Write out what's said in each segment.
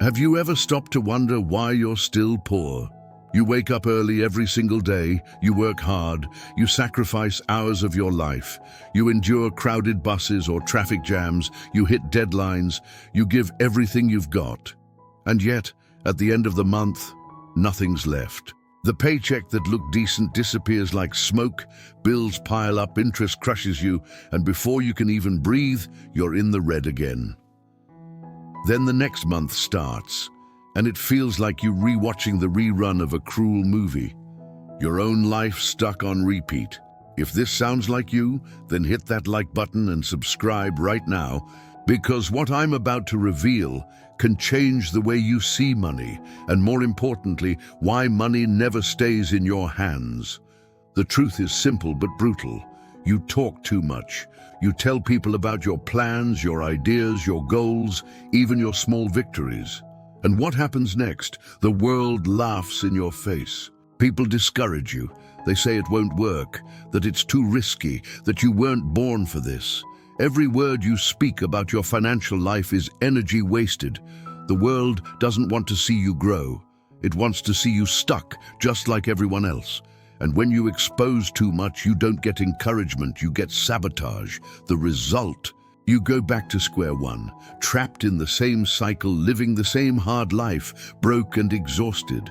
Have you ever stopped to wonder why you're still poor? You wake up early every single day, you work hard, you sacrifice hours of your life, you endure crowded buses or traffic jams, you hit deadlines, you give everything you've got. And yet, at the end of the month, nothing's left. The paycheck that looked decent disappears like smoke, bills pile up, interest crushes you, and before you can even breathe, you're in the red again. Then the next month starts, and it feels like you're rewatching the rerun of a cruel movie. Your own life stuck on repeat. If this sounds like you, then hit that like button and subscribe right now, because what I'm about to reveal can change the way you see money, and more importantly, why money never stays in your hands. The truth is simple but brutal. You talk too much. You tell people about your plans, your ideas, your goals, even your small victories. And what happens next? The world laughs in your face. People discourage you. They say it won't work, that it's too risky, that you weren't born for this. Every word you speak about your financial life is energy wasted. The world doesn't want to see you grow. It wants to see you stuck, just like everyone else. And when you expose too much, you don't get encouragement, you get sabotage. The result: you go back to square one, trapped in the same cycle, living the same hard life, broke and exhausted.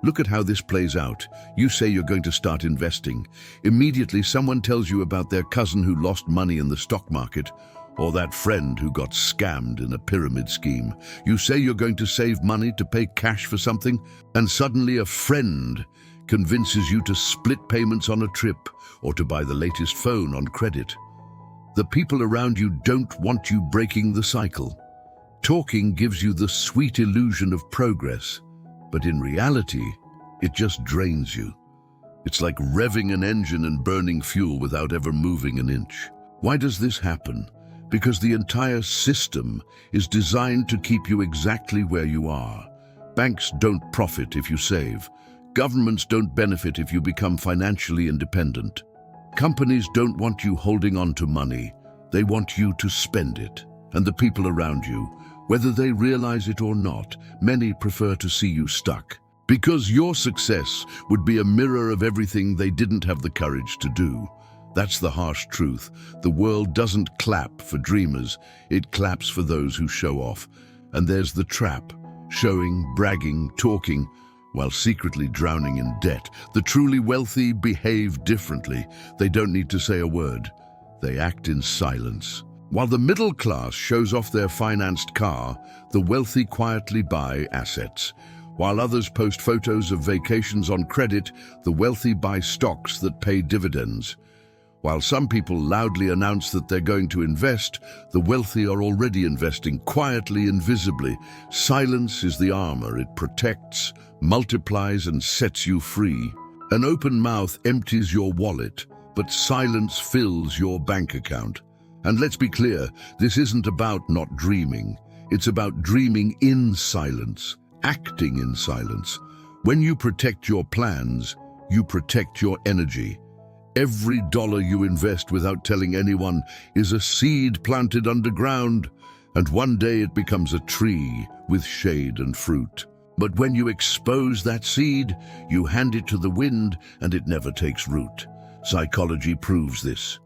Look at how this plays out. You say you're going to start investing. Immediately, someone tells you about their cousin who lost money in the stock market, or that friend who got scammed in a pyramid scheme. You say you're going to save money to pay cash for something, and suddenly a friend convinces you to split payments on a trip or to buy the latest phone on credit. The people around you don't want you breaking the cycle. Talking gives you the sweet illusion of progress, but in reality, it just drains you. It's like revving an engine and burning fuel without ever moving an inch. Why does this happen? Because the entire system is designed to keep you exactly where you are. Banks don't profit if you save. Governments don't benefit if you become financially independent. Companies don't want you holding on to money. They want you to spend it. And the people around you, whether they realize it or not, many prefer to see you stuck. Because your success would be a mirror of everything they didn't have the courage to do. That's the harsh truth. The world doesn't clap for dreamers, it claps for those who show off. And there's the trap: showing, bragging, talking, while secretly drowning in debt. The truly wealthy behave differently. They don't need to say a word. They act in silence. While the middle class shows off their financed car, the wealthy quietly buy assets. While others post photos of vacations on credit, the wealthy buy stocks that pay dividends. While some people loudly announce that they're going to invest, the wealthy are already investing quietly, invisibly. Silence is the armor. It protects, multiplies, and sets you free. An open mouth empties your wallet, but silence fills your bank account. And let's be clear, this isn't about not dreaming. It's about dreaming in silence, acting in silence. When you protect your plans, you protect your energy. Every dollar you invest without telling anyone is a seed planted underground, and one day it becomes a tree with shade and fruit. But when you expose that seed, you hand it to the wind and it never takes root. Psychology proves this.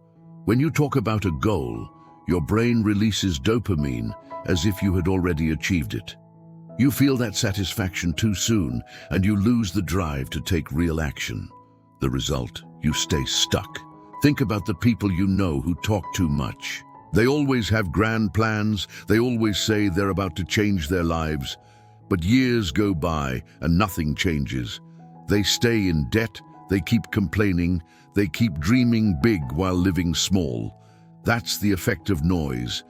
When you talk about a goal, your brain releases dopamine as if you had already achieved it. You feel that satisfaction too soon, and you lose the drive to take real action. The result: you stay stuck. Think about the people you know who talk too much. They always have grand plans, they always say they're about to change their lives. But years go by and nothing changes. They stay in debt, they keep complaining, they keep dreaming big while living small. That's the effect of noise.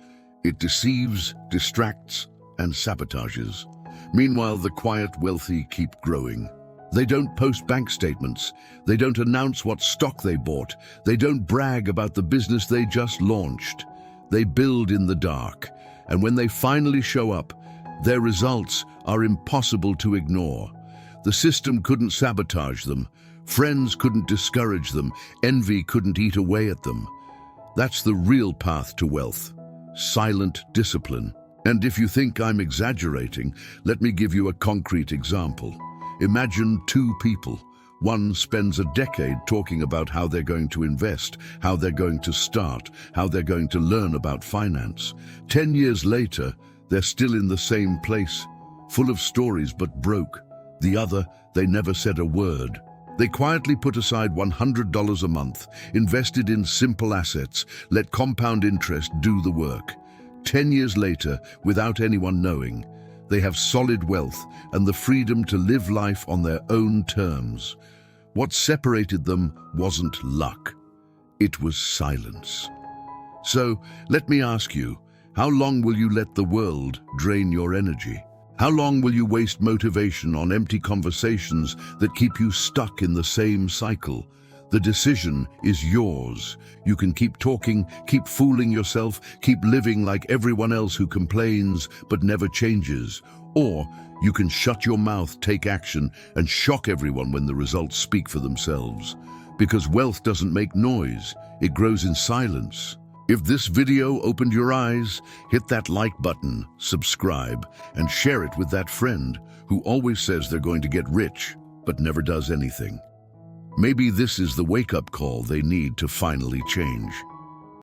It deceives, distracts, and sabotages. Meanwhile, the quiet wealthy keep growing. They don't post bank statements. They don't announce what stock they bought. They don't brag about the business they just launched. They build in the dark. And when they finally show up, their results are impossible to ignore. The system couldn't sabotage them. Friends couldn't discourage them. Envy couldn't eat away at them. That's the real path to wealth. Silent discipline. And if you think I'm exaggerating, let me give you a concrete example. Imagine two people. One spends a decade talking about how they're going to invest, how they're going to start, how they're going to learn about finance. 10 years later, they're still in the same place, full of stories but broke. The other, they never said a word. They quietly put aside $100 a month, invested in simple assets, let compound interest do the work. 10 years later, without anyone knowing, they have solid wealth and the freedom to live life on their own terms. What separated them wasn't luck. It was silence. So, let me ask you, how long will you let the world drain your energy? How long will you waste motivation on empty conversations that keep you stuck in the same cycle? The decision is yours. You can keep talking, keep fooling yourself, keep living like everyone else who complains but never changes. Or you can shut your mouth, take action, and shock everyone when the results speak for themselves. Because wealth doesn't make noise, it grows in silence. If this video opened your eyes, hit that like button, subscribe, and share it with that friend who always says they're going to get rich but never does anything. Maybe this is the wake-up call they need to finally change.